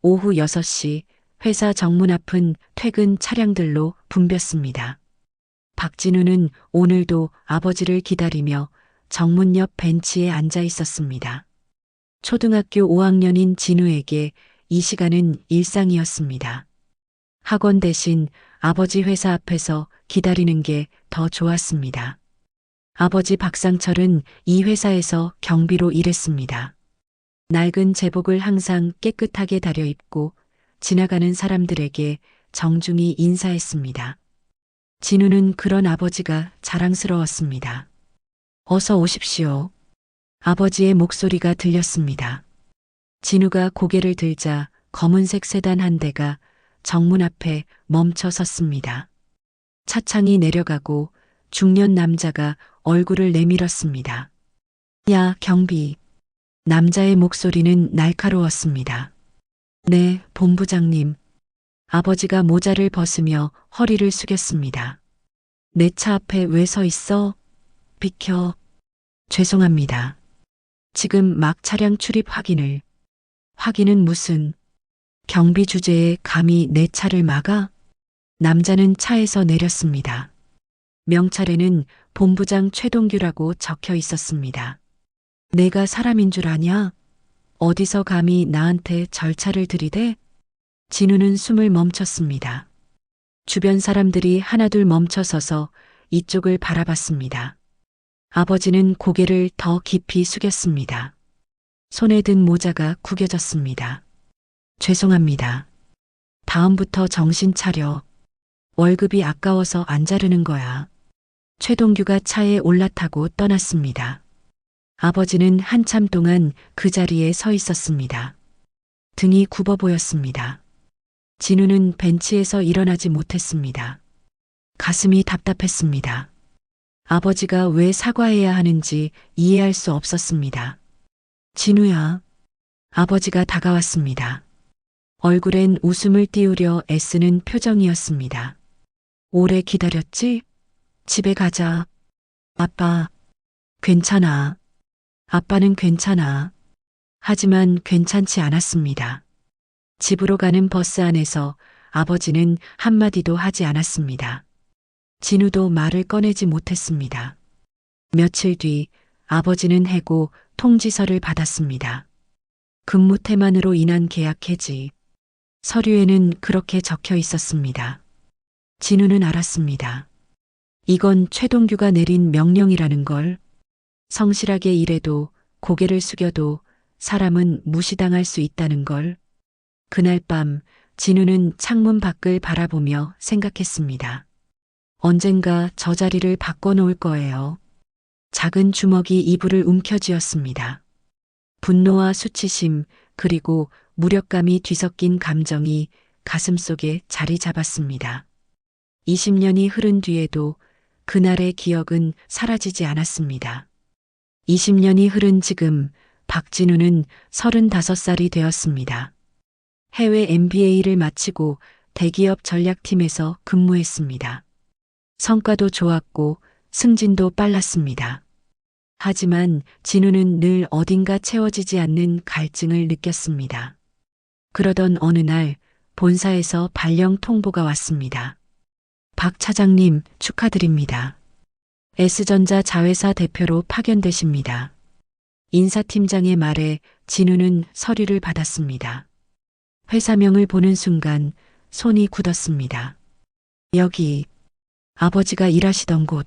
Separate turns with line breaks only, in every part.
오후 6시 회사 정문 앞은 퇴근 차량들로 붐볐습니다. 박진우는 오늘도 아버지를 기다리며 정문 옆 벤치에 앉아 있었습니다. 초등학교 5학년인 진우에게 이 시간은 일상이었습니다. 학원 대신 아버지 회사 앞에서 기다리는 게 더 좋았습니다. 아버지 박상철은 이 회사에서 경비로 일했습니다. 낡은 제복을 항상 깨끗하게 다려 입고 지나가는 사람들에게 정중히 인사했습니다. 진우는 그런 아버지가 자랑스러웠습니다. 어서 오십시오. 아버지의 목소리가 들렸습니다. 진우가 고개를 들자 검은색 세단 한 대가 정문 앞에 멈춰 섰습니다. 차창이 내려가고 중년 남자가 얼굴을 내밀었습니다. 야, 경비. 남자의 목소리는 날카로웠습니다. 네, 본부장님. 아버지가 모자를 벗으며 허리를 숙였습니다. 내 차 앞에 왜 서 있어? 비켜. 죄송합니다. 지금 막 차량 출입 확인을. 확인은 무슨? 경비 주제에 감히 내 차를 막아? 남자는 차에서 내렸습니다. 명찰에는 본부장 최동규라고 적혀 있었습니다. 내가 사람인 줄 아냐? 어디서 감히 나한테 절차를 들이대? 진우는 숨을 멈췄습니다. 주변 사람들이 하나둘 멈춰서서 이쪽을 바라봤습니다. 아버지는 고개를 더 깊이 숙였습니다. 손에 든 모자가 구겨졌습니다. 죄송합니다. 다음부터 정신 차려. 월급이 아까워서 안 자르는 거야. 최동규가 차에 올라타고 떠났습니다. 아버지는 한참 동안 그 자리에 서 있었습니다. 등이 굽어 보였습니다. 진우는 벤치에서 일어나지 못했습니다. 가슴이 답답했습니다. 아버지가 왜 사과해야 하는지 이해할 수 없었습니다. 진우야. 아버지가 다가왔습니다. 얼굴엔 웃음을 띄우려 애쓰는 표정이었습니다. 오래 기다렸지? 집에 가자. 아빠, 괜찮아. 아빠는 괜찮아. 하지만 괜찮지 않았습니다. 집으로 가는 버스 안에서 아버지는 한마디도 하지 않았습니다. 진우도 말을 꺼내지 못했습니다. 며칠 뒤 아버지는 해고 통지서를 받았습니다. 근무 태만으로 인한 계약 해지. 서류에는 그렇게 적혀 있었습니다. 진우는 알았습니다. 이건 최동규가 내린 명령이라는 걸. 성실하게 일해도 고개를 숙여도 사람은 무시당할 수 있다는 걸. 그날 밤 진우는 창문 밖을 바라보며 생각했습니다. 언젠가 저 자리를 바꿔놓을 거예요. 작은 주먹이 이불을 움켜쥐었습니다. 분노와 수치심 그리고 무력감이 뒤섞인 감정이 가슴속에 자리 잡았습니다. 20년이 흐른 뒤에도 그날의 기억은 사라지지 않았습니다. 20년이 흐른 지금 박진우는 35살이 되었습니다. 해외 MBA를 마치고 대기업 전략팀에서 근무했습니다. 성과도 좋았고 승진도 빨랐습니다. 하지만 진우는 늘 어딘가 채워지지 않는 갈증을 느꼈습니다. 그러던 어느 날 본사에서 발령 통보가 왔습니다. 박 차장님 축하드립니다. S전자 자회사 대표로 파견되십니다. 인사팀장의 말에 진우는 서류를 받았습니다. 회사명을 보는 순간 손이 굳었습니다. 여기 아버지가 일하시던 곳.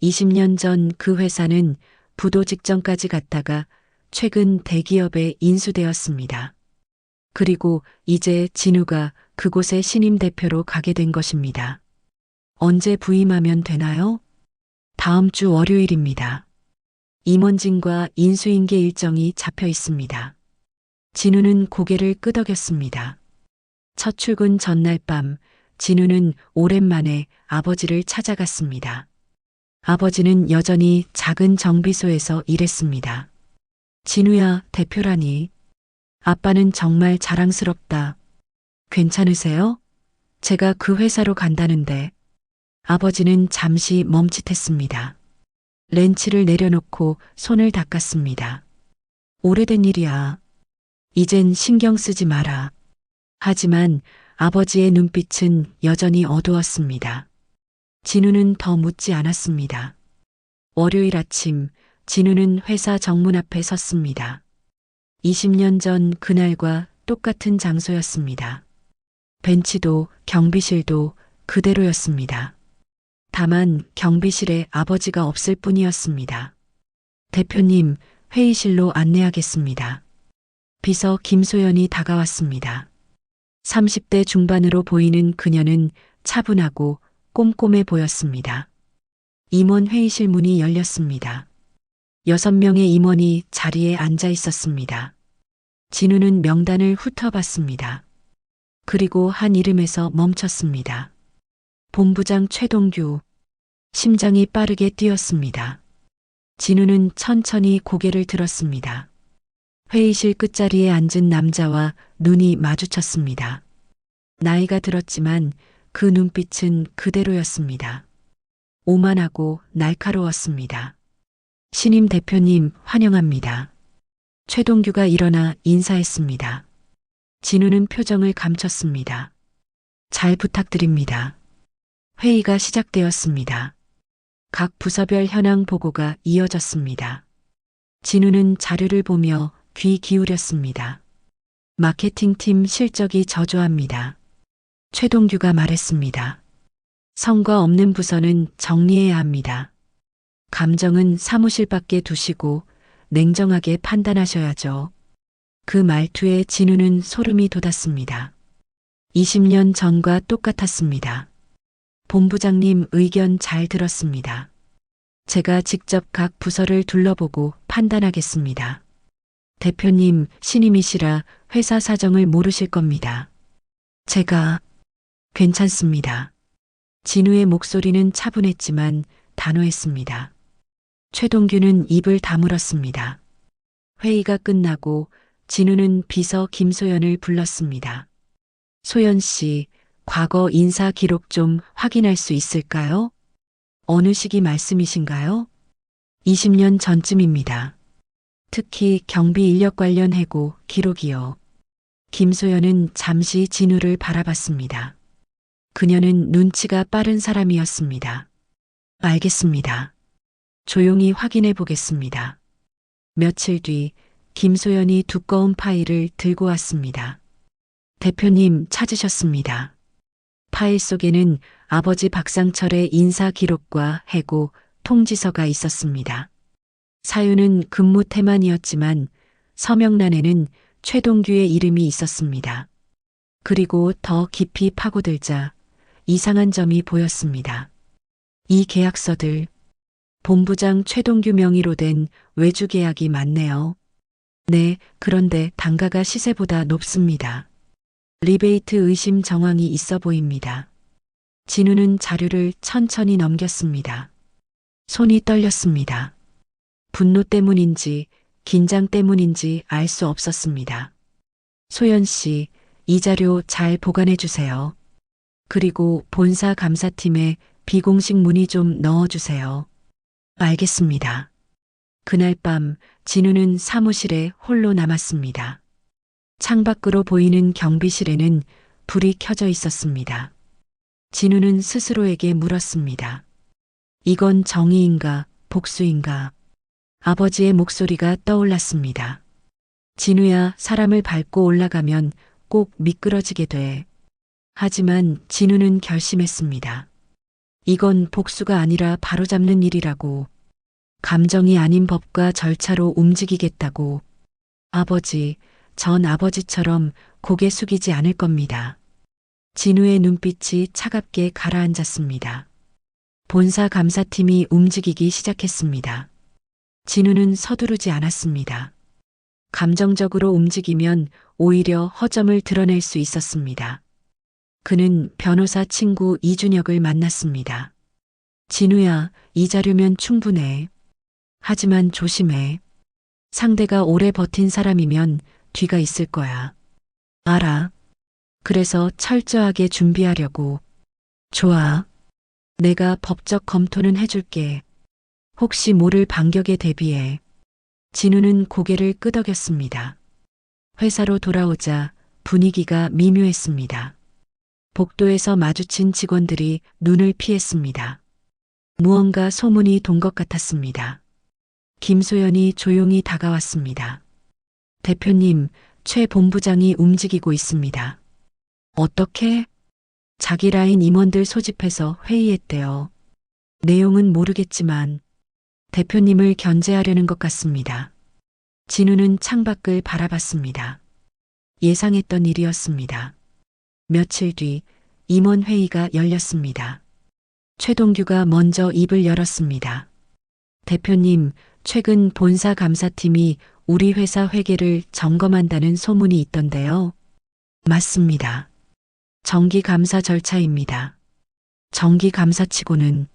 20년 전 그 회사는 부도 직전까지 갔다가 최근 대기업에 인수되었습니다. 그리고 이제 진우가 그곳의 신임 대표로 가게 된 것입니다. 언제 부임하면 되나요? 다음 주 월요일입니다. 임원진과 인수인계 일정이 잡혀 있습니다. 진우는 고개를 끄덕였습니다. 첫 출근 전날 밤 진우는 오랜만에 아버지를 찾아갔습니다. 아버지는 여전히 작은 정비소에서 일했습니다. 진우야, 대표라니. 아빠는 정말 자랑스럽다. 괜찮으세요? 제가 그 회사로 간다는데. 아버지는 잠시 멈칫했습니다. 렌치를 내려놓고 손을 닦았습니다. 오래된 일이야. 이젠 신경 쓰지 마라. 하지만 아버지의 눈빛은 여전히 어두웠습니다. 진우는 더 묻지 않았습니다. 월요일 아침, 진우는 회사 정문 앞에 섰습니다. 20년 전 그날과 똑같은 장소였습니다. 벤치도 경비실도 그대로였습니다. 다만 경비실에 아버지가 없을 뿐이었습니다. 대표님, 회의실로 안내하겠습니다. 비서 김소연이 다가왔습니다. 30대 중반으로 보이는 그녀는 차분하고 꼼꼼해 보였습니다. 임원 회의실 문이 열렸습니다. 6명의 임원이 자리에 앉아 있었습니다. 진우는 명단을 훑어봤습니다. 그리고 한 이름에서 멈췄습니다. 본부장 최동규. 심장이 빠르게 뛰었습니다. 진우는 천천히 고개를 들었습니다. 회의실 끝자리에 앉은 남자와 눈이 마주쳤습니다. 나이가 들었지만 그 눈빛은 그대로였습니다. 오만하고 날카로웠습니다. 신임 대표님 환영합니다. 최동규가 일어나 인사했습니다. 진우는 표정을 감췄습니다. 잘 부탁드립니다. 회의가 시작되었습니다. 각 부서별 현황 보고가 이어졌습니다. 진우는 자료를 보며 귀 기울였습니다. 마케팅팀 실적이 저조합니다. 최동규가 말했습니다. 성과 없는 부서는 정리해야 합니다. 감정은 사무실 밖에 두시고 냉정하게 판단하셔야죠. 그 말투에 진우는 소름이 돋았습니다. 20년 전과 똑같았습니다. 본부장님 의견 잘 들었습니다. 제가 직접 각 부서를 둘러보고 판단하겠습니다. 대표님 신임이시라 회사 사정을 모르실 겁니다. 제가 괜찮습니다. 진우의 목소리는 차분했지만 단호했습니다. 최동규는 입을 다물었습니다. 회의가 끝나고 진우는 비서 김소연을 불렀습니다. 소연 씨, 과거 인사 기록 좀 확인할 수 있을까요? 어느 시기 말씀이신가요? 20년 전쯤입니다. 특히 경비 인력 관련 해고 기록이요. 김소연은 잠시 진우를 바라봤습니다. 그녀는 눈치가 빠른 사람이었습니다. 알겠습니다. 조용히 확인해 보겠습니다. 며칠 뒤 김소연이 두꺼운 파일을 들고 왔습니다. 대표님 찾으셨습니다. 파일 속에는 아버지 박상철의 인사 기록과 해고 통지서가 있었습니다. 사유는 근무 태만이었지만 서명란에는 최동규의 이름이 있었습니다. 그리고 더 깊이 파고들자 이상한 점이 보였습니다. 이 계약서들, 본부장 최동규 명의로 된 외주 계약이 맞네요. 네, 그런데 단가가 시세보다 높습니다. 리베이트 의심 정황이 있어 보입니다. 진우는 자료를 천천히 넘겼습니다. 손이 떨렸습니다. 분노 때문인지 긴장 때문인지 알 수 없었습니다. 소연 씨, 이 자료 잘 보관해 주세요. 그리고 본사 감사팀에 비공식 문의 좀 넣어주세요. 알겠습니다. 그날 밤 진우는 사무실에 홀로 남았습니다. 창밖으로 보이는 경비실에는 불이 켜져 있었습니다. 진우는 스스로에게 물었습니다. 이건 정의인가 복수인가? 아버지의 목소리가 떠올랐습니다. 진우야, 사람을 밟고 올라가면 꼭 미끄러지게 돼. 하지만 진우는 결심했습니다. 이건 복수가 아니라 바로잡는 일이라고. 감정이 아닌 법과 절차로 움직이겠다고. 아버지, 전 아버지처럼 고개 숙이지 않을 겁니다. 진우의 눈빛이 차갑게 가라앉았습니다. 본사 감사팀이 움직이기 시작했습니다. 진우는 서두르지 않았습니다. 감정적으로 움직이면 오히려 허점을 드러낼 수 있었습니다. 그는 변호사 친구 이준혁을 만났습니다. 진우야, 이 자료면 충분해. 하지만 조심해. 상대가 오래 버틴 사람이면 뒤가 있을 거야. 알아. 그래서 철저하게 준비하려고. 좋아. 내가 법적 검토는 해줄게. 혹시 모를 반격에 대비해. 진우는 고개를 끄덕였습니다. 회사로 돌아오자 분위기가 미묘했습니다. 복도에서 마주친 직원들이 눈을 피했습니다. 무언가 소문이 돈 것 같았습니다. 김소연이 조용히 다가왔습니다. 대표님, 최 본부장이 움직이고 있습니다. 어떻게? 자기 라인 임원들 소집해서 회의했대요. 내용은 모르겠지만 대표님을 견제하려는 것 같습니다. 진우는 창밖을 바라봤습니다. 예상했던 일이었습니다. 며칠 뒤 임원회의가 열렸습니다. 최동규가 먼저 입을 열었습니다. 대표님, 최근 본사 감사팀이 우리 회사 회계를 점검한다는 소문이 있던데요. 맞습니다. 정기 감사 절차입니다. 정기 감사치고는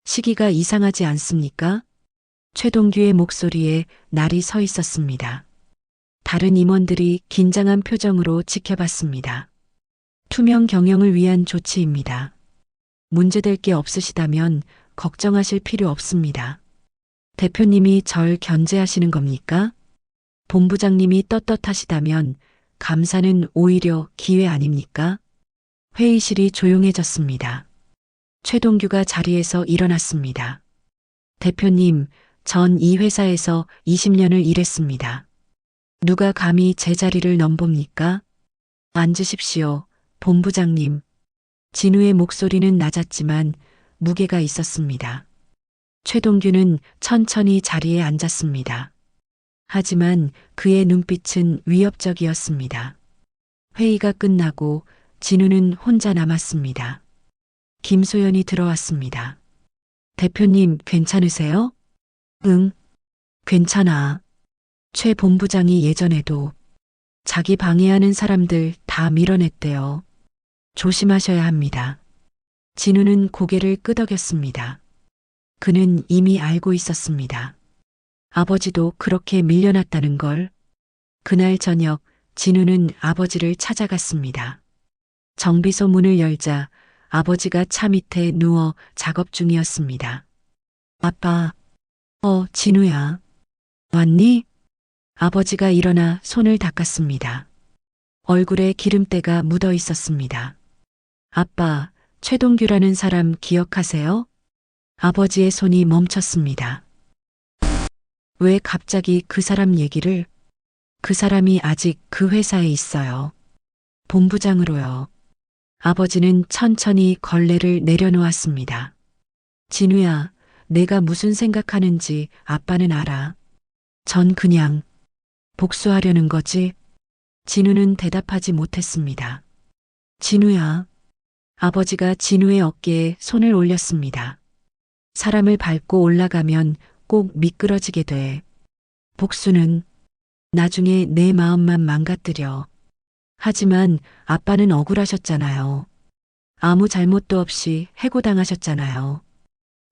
시기가 이상하지 않습니까? 최동규의 목소리에 날이 서 있었습니다. 다른 임원들이 긴장한 표정으로 지켜봤습니다. 투명 경영을 위한 조치입니다. 문제될 게 없으시다면 걱정하실 필요 없습니다. 대표님이 절 견제하시는 겁니까? 본부장님이 떳떳하시다면 감사는 오히려 기회 아닙니까? 회의실이 조용해졌습니다. 최동규가 자리에서 일어났습니다. 대표님, 전 이 회사에서 20년을 일했습니다. 누가 감히 제 자리를 넘봅니까? 앉으십시오, 본부장님. 진우의 목소리는 낮았지만 무게가 있었습니다. 최동규는 천천히 자리에 앉았습니다. 하지만 그의 눈빛은 위협적이었습니다. 회의가 끝나고 진우는 혼자 남았습니다. 김소연이 들어왔습니다. 대표님, 괜찮으세요? 응, 괜찮아. 최 본부장이 예전에도 자기 방해하는 사람들 다 밀어냈대요. 조심하셔야 합니다. 진우는 고개를 끄덕였습니다. 그는 이미 알고 있었습니다. 아버지도 그렇게 밀려났다는 걸. 그날 저녁 진우는 아버지를 찾아갔습니다. 정비소 문을 열자 아버지가 차 밑에 누워 작업 중이었습니다. 아빠, 진우야. 왔니? 아버지가 일어나 손을 닦았습니다. 얼굴에 기름때가 묻어 있었습니다. 아빠, 최동규라는 사람 기억하세요? 아버지의 손이 멈췄습니다. 왜 갑자기 그 사람 얘기를? 그 사람이 아직 그 회사에 있어요. 본부장으로요. 아버지는 천천히 걸레를 내려놓았습니다. 진우야, 내가 무슨 생각하는지 아빠는 알아. 전 그냥 복수하려는 거지. 진우는 대답하지 못했습니다. 진우야. 아버지가 진우의 어깨에 손을 올렸습니다. 사람을 밟고 올라가면 꼭 미끄러지게 돼. 복수는 나중에 내 마음만 망가뜨려. 하지만 아빠는 억울하셨잖아요. 아무 잘못도 없이 해고당하셨잖아요.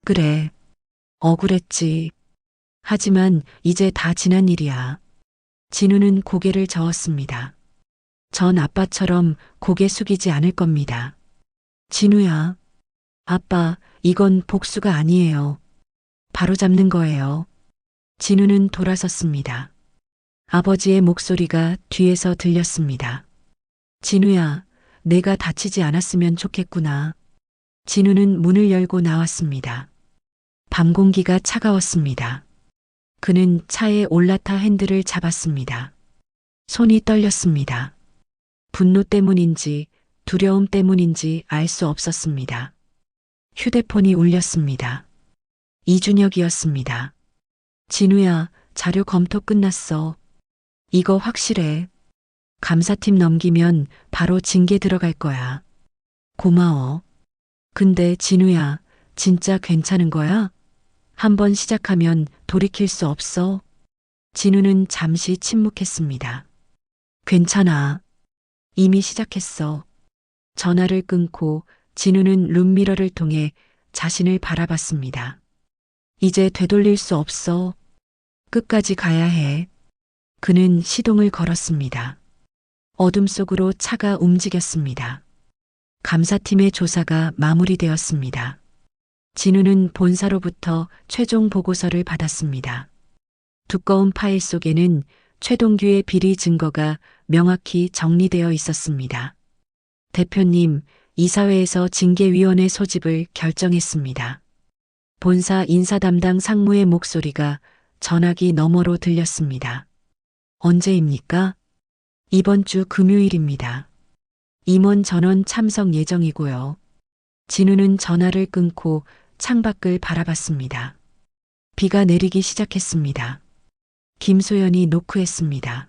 그래, 억울했지. 하지만 이제 다 지난 일이야. 진우는 고개를 저었습니다. 전 아빠처럼 고개 숙이지 않을 겁니다. 진우야, 아빠, 이건 복수가 아니에요. 바로잡는 거예요. 진우는 돌아섰습니다. 아버지의 목소리가 뒤에서 들렸습니다. 진우야, 내가 다치지 않았으면 좋겠구나. 진우는 문을 열고 나왔습니다. 밤 공기가 차가웠습니다. 그는 차에 올라타 핸들을 잡았습니다. 손이 떨렸습니다. 분노 때문인지 두려움 때문인지 알 수 없었습니다. 휴대폰이 울렸습니다. 이준혁이었습니다. 진우야, 자료 검토 끝났어. 이거 확실해. 감사팀 넘기면 바로 징계 들어갈 거야. 고마워. 근데 진우야, 진짜 괜찮은 거야? 한번 시작하면 돌이킬 수 없어. 진우는 잠시 침묵했습니다. 괜찮아. 이미 시작했어. 전화를 끊고 진우는 룸미러를 통해 자신을 바라봤습니다. 이제 되돌릴 수 없어. 끝까지 가야 해. 그는 시동을 걸었습니다. 어둠 속으로 차가 움직였습니다. 감사팀의 조사가 마무리되었습니다. 진우는 본사로부터 최종 보고서를 받았습니다. 두꺼운 파일 속에는 최동규의 비리 증거가 명확히 정리되어 있었습니다. 대표님, 이사회에서 징계위원회 소집을 결정했습니다. 본사 인사 담당 상무의 목소리가 전화기 너머로 들렸습니다. 언제입니까? 이번 주 금요일입니다. 임원 전원 참석 예정이고요. 진우는 전화를 끊고 창밖을 바라봤습니다. 비가 내리기 시작했습니다. 김소연이 노크했습니다.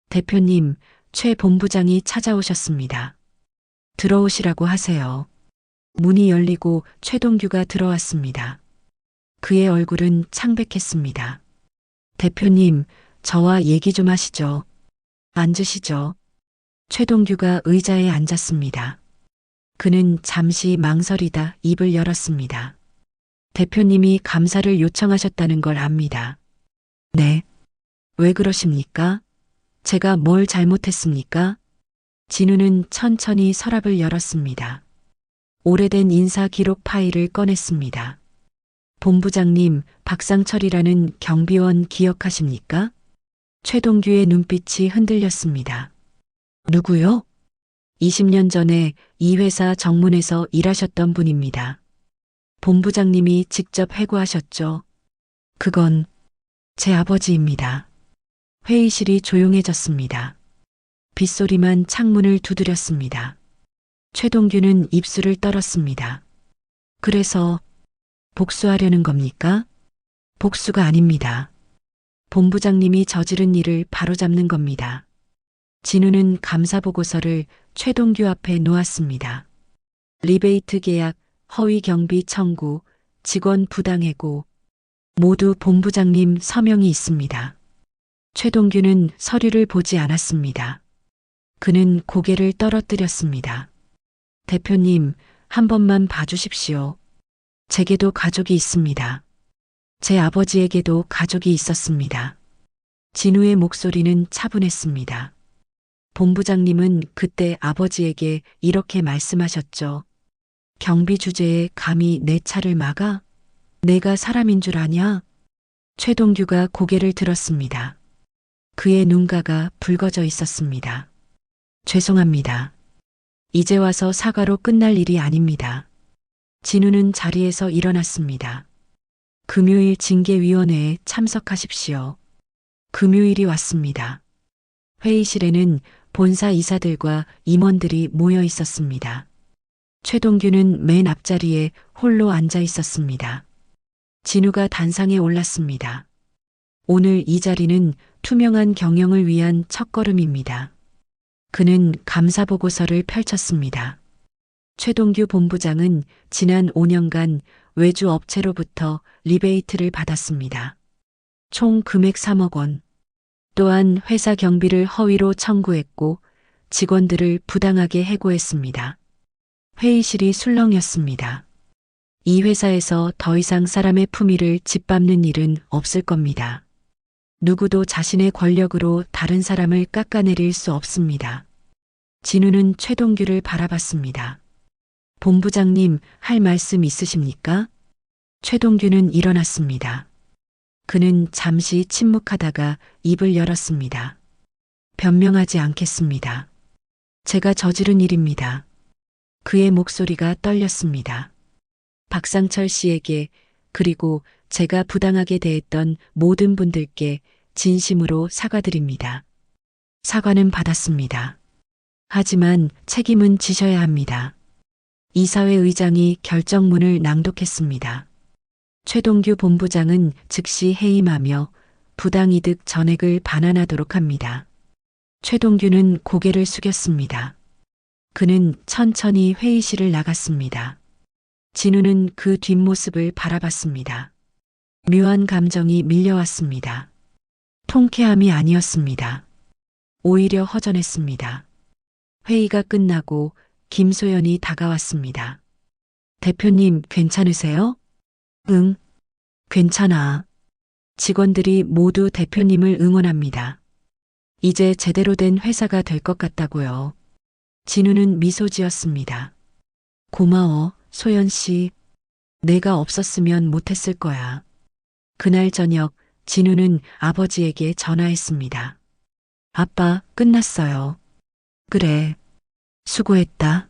대표님, 최 본부장이 찾아오셨습니다. 들어오시라고 하세요. 문이 열리고 최동규가 들어왔습니다. 그의 얼굴은 창백했습니다. 대표님, 저와 얘기 좀 하시죠. 앉으시죠. 최동규가 의자에 앉았습니다. 그는 잠시 망설이다 입을 열었습니다. 대표님이 감사를 요청하셨다는 걸 압니다. 네. 왜 그러십니까? 제가 뭘 잘못했습니까? 진우는 천천히 서랍을 열었습니다. 오래된 인사 기록 파일을 꺼냈습니다. 본부장님, 박상철이라는 경비원 기억하십니까? 최동규의 눈빛이 흔들렸습니다. 누구요? 20년 전에 이 회사 정문에서 일하셨던 분입니다. 본부장님이 직접 해고하셨죠. 그건 제 아버지입니다. 회의실이 조용해졌습니다. 빗소리만 창문을 두드렸습니다. 최동규는 입술을 떨었습니다. 그래서 복수하려는 겁니까? 복수가 아닙니다. 본부장님이 저지른 일을 바로잡는 겁니다. 진우는 감사보고서를 최동규 앞에 놓았습니다. 리베이트 계약, 허위 경비 청구, 직원 부당해고, 모두 본부장님 서명이 있습니다. 최동규는 서류를 보지 않았습니다. 그는 고개를 떨어뜨렸습니다. 대표님, 한 번만 봐주십시오. 제게도 가족이 있습니다. 제 아버지에게도 가족이 있었습니다. 진우의 목소리는 차분했습니다. 본부장님은 그때 아버지에게 이렇게 말씀하셨죠. 경비 주제에 감히 내 차를 막아? 내가 사람인 줄 아냐? 최동규가 고개를 들었습니다. 그의 눈가가 붉어져 있었습니다. 죄송합니다. 이제 와서 사과로 끝날 일이 아닙니다. 진우는 자리에서 일어났습니다. 금요일 징계위원회에 참석하십시오. 금요일이 왔습니다. 회의실에는 본사 이사들과 임원들이 모여 있었습니다. 최동규는 맨 앞자리에 홀로 앉아 있었습니다. 진우가 단상에 올랐습니다. 오늘 이 자리는 투명한 경영을 위한 첫걸음입니다. 그는 감사보고서를 펼쳤습니다. 최동규 본부장은 지난 5년간 외주 업체로부터 리베이트를 받았습니다. 총 금액 3억 원. 또한 회사 경비를 허위로 청구했고 직원들을 부당하게 해고했습니다. 회의실이 술렁였습니다. 이 회사에서 더 이상 사람의 품위를 짓밟는 일은 없을 겁니다. 누구도 자신의 권력으로 다른 사람을 깎아내릴 수 없습니다. 진우는 최동규를 바라봤습니다. 본부장님, 할 말씀 있으십니까? 최동규는 일어났습니다. 그는 잠시 침묵하다가 입을 열었습니다. 변명하지 않겠습니다. 제가 저지른 일입니다. 그의 목소리가 떨렸습니다. 박상철 씨에게 그리고 제가 부당하게 대했던 모든 분들께 진심으로 사과드립니다. 사과는 받았습니다. 하지만 책임은 지셔야 합니다. 이사회 의장이 결정문을 낭독했습니다. 최동규 본부장은 즉시 해임하며 부당이득 전액을 반환하도록 합니다. 최동규는 고개를 숙였습니다. 그는 천천히 회의실을 나갔습니다. 진우는 그 뒷모습을 바라봤습니다. 묘한 감정이 밀려왔습니다. 통쾌함이 아니었습니다. 오히려 허전했습니다. 회의가 끝나고 김소연이 다가왔습니다. 대표님, 괜찮으세요? 응, 괜찮아. 직원들이 모두 대표님을 응원합니다. 이제 제대로 된 회사가 될 것 같다고요. 진우는 미소 지었습니다. 고마워, 소연 씨. 내가 없었으면 못했을 거야. 그날 저녁 진우는 아버지에게 전화했습니다. 아빠, 끝났어요. 그래. 수고했다.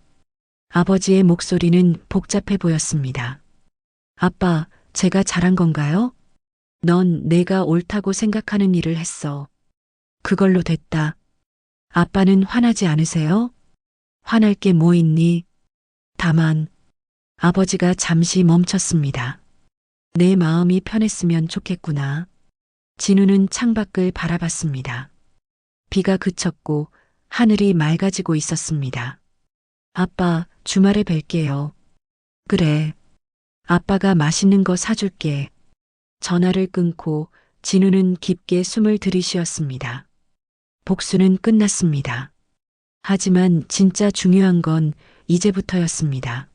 아버지의 목소리는 복잡해 보였습니다. 아빠, 제가 잘한 건가요? 넌 내가 옳다고 생각하는 일을 했어. 그걸로 됐다. 아빠는 화나지 않으세요? 화날 게 뭐 있니? 다만, 아버지가 잠시 멈췄습니다. 내 마음이 편했으면 좋겠구나. 진우는 창밖을 바라봤습니다. 비가 그쳤고 하늘이 맑아지고 있었습니다. 아빠, 주말에 뵐게요. 그래. 아빠가 맛있는 거 사줄게. 전화를 끊고 진우는 깊게 숨을 들이쉬었습니다. 복수는 끝났습니다. 하지만 진짜 중요한 건 이제부터였습니다.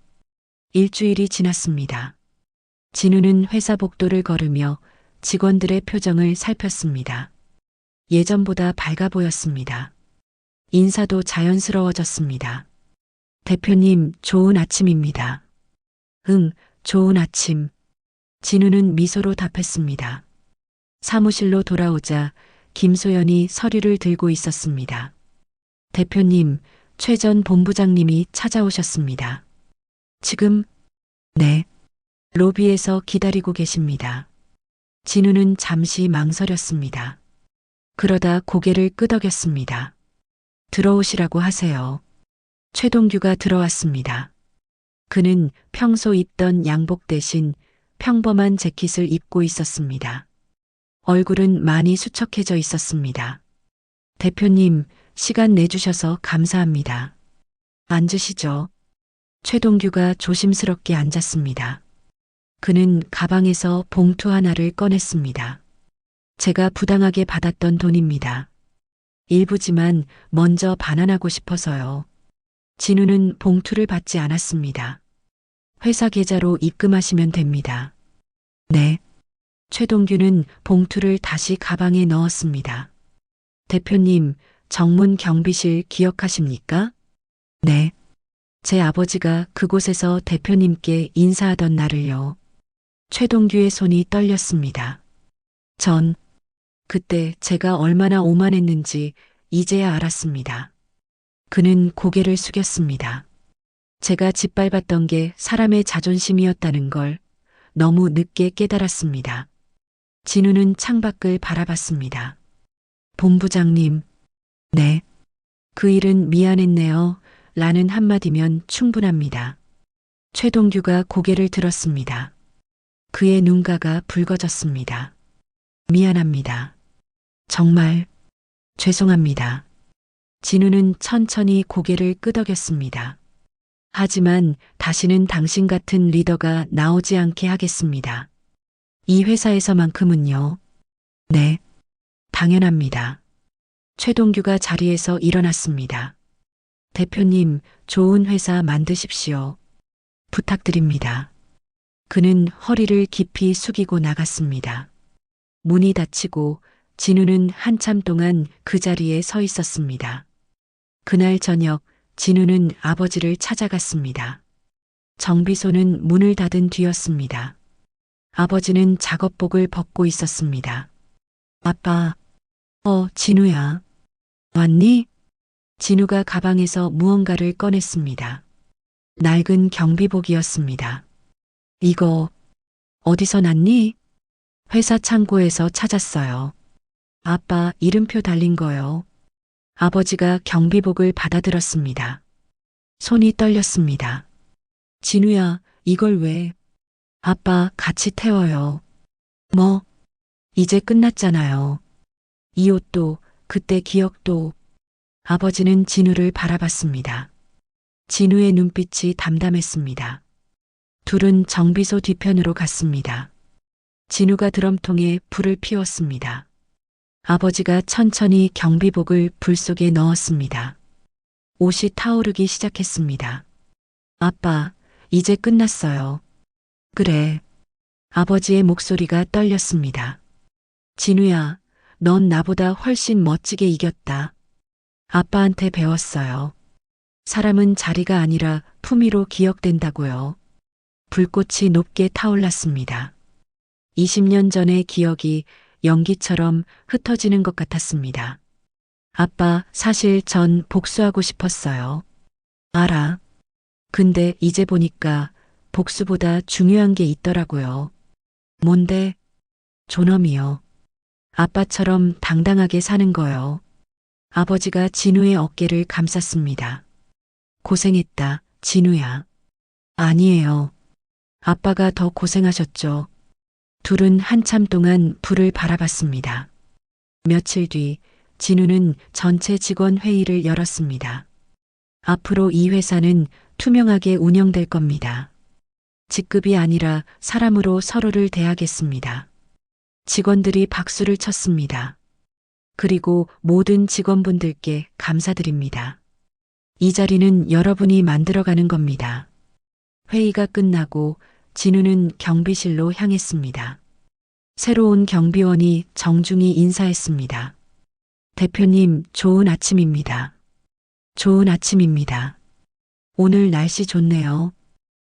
일주일이 지났습니다. 진우는 회사 복도를 걸으며 직원들의 표정을 살폈습니다. 예전보다 밝아 보였습니다. 인사도 자연스러워졌습니다. 대표님, 좋은 아침입니다. 응, 좋은 아침. 진우는 미소로 답했습니다. 사무실로 돌아오자 김소연이 서류를 들고 있었습니다. 대표님, 최 전 본부장님이 찾아오셨습니다. 지금? 네. 로비에서 기다리고 계십니다. 진우는 잠시 망설였습니다. 그러다 고개를 끄덕였습니다. 들어오시라고 하세요. 최동규가 들어왔습니다. 그는 평소 입던 양복 대신 평범한 재킷을 입고 있었습니다. 얼굴은 많이 수척해져 있었습니다. 대표님, 시간 내주셔서 감사합니다. 앉으시죠. 최동규가 조심스럽게 앉았습니다. 그는 가방에서 봉투 하나를 꺼냈습니다. 제가 부당하게 받았던 돈입니다. 일부지만 먼저 반환하고 싶어서요. 진우는 봉투를 받지 않았습니다. 회사 계좌로 입금하시면 됩니다. 네. 최동규는 봉투를 다시 가방에 넣었습니다. 대표님, 정문 경비실 기억하십니까? 네. 제 아버지가 그곳에서 대표님께 인사하던 날을요. 최동규의 손이 떨렸습니다. 그때 제가 얼마나 오만했는지 이제야 알았습니다. 그는 고개를 숙였습니다. 제가 짓밟았던 게 사람의 자존심이었다는 걸 너무 늦게 깨달았습니다. 진우는 창밖을 바라봤습니다. 본부장님, 네. 그 일은 미안했네요. 라는 한마디면 충분합니다. 최동규가 고개를 들었습니다. 그의 눈가가 붉어졌습니다. 미안합니다. 정말 죄송합니다. 진우는 천천히 고개를 끄덕였습니다. 하지만 다시는 당신 같은 리더가 나오지 않게 하겠습니다. 이 회사에서만큼은요. 네, 당연합니다. 최동규가 자리에서 일어났습니다. 대표님, 좋은 회사 만드십시오. 부탁드립니다. 그는 허리를 깊이 숙이고 나갔습니다. 문이 닫히고 진우는 한참 동안 그 자리에 서 있었습니다. 그날 저녁 진우는 아버지를 찾아갔습니다. 정비소는 문을 닫은 뒤였습니다. 아버지는 작업복을 벗고 있었습니다. 아빠, 진우야. 왔니? 진우가 가방에서 무언가를 꺼냈습니다. 낡은 경비복이었습니다. 이거 어디서 났니? 회사 창고에서 찾았어요. 아빠 이름표 달린 거요. 아버지가 경비복을 받아들었습니다. 손이 떨렸습니다. 진우야, 이걸 왜? 아빠 같이 태워요. 뭐? 이제 끝났잖아요. 이 옷도, 그때 기억도. 아버지는 진우를 바라봤습니다. 진우의 눈빛이 담담했습니다. 둘은 정비소 뒤편으로 갔습니다. 진우가 드럼통에 불을 피웠습니다. 아버지가 천천히 경비복을 불 속에 넣었습니다. 옷이 타오르기 시작했습니다. 아빠, 이제 끝났어요. 그래. 아버지의 목소리가 떨렸습니다. 진우야, 넌 나보다 훨씬 멋지게 이겼다. 아빠한테 배웠어요. 사람은 자리가 아니라 품위로 기억된다고요. 불꽃이 높게 타올랐습니다. 20년 전의 기억이 연기처럼 흩어지는 것 같았습니다. 아빠, 사실 전 복수하고 싶었어요. 알아. 근데 이제 보니까 복수보다 중요한 게 있더라고요. 뭔데? 존엄이요. 아빠처럼 당당하게 사는 거요. 아버지가 진우의 어깨를 감쌌습니다. 고생했다, 진우야. 아니에요. 아빠가 더 고생하셨죠. 둘은 한참 동안 불을 바라봤습니다. 며칠 뒤 진우는 전체 직원 회의를 열었습니다. 앞으로 이 회사는 투명하게 운영될 겁니다. 직급이 아니라 사람으로 서로를 대하겠습니다. 직원들이 박수를 쳤습니다. 그리고 모든 직원분들께 감사드립니다. 이 자리는 여러분이 만들어가는 겁니다. 회의가 끝나고 진우는 경비실로 향했습니다. 새로운 경비원이 정중히 인사했습니다. 대표님, 좋은 아침입니다. 좋은 아침입니다. 오늘 날씨 좋네요.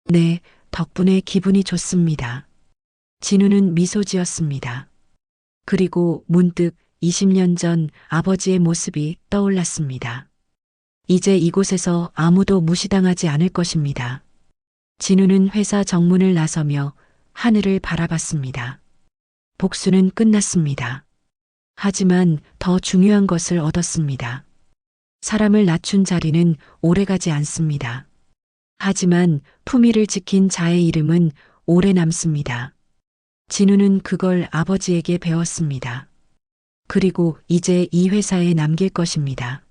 네, 덕분에 기분이 좋습니다. 진우는 미소 지었습니다. 그리고 문득 20년 전 아버지의 모습이 떠올랐습니다. 이제 이곳에서 아무도 무시당하지 않을 것입니다. 진우는 회사 정문을 나서며 하늘을 바라봤습니다. 복수는 끝났습니다. 하지만 더 중요한 것을 얻었습니다. 사람을 낮춘 자리는 오래가지 않습니다. 하지만 품위를 지킨 자의 이름은 오래 남습니다. 진우는 그걸 아버지에게 배웠습니다. 그리고 이제 이 회사에 남길 것입니다.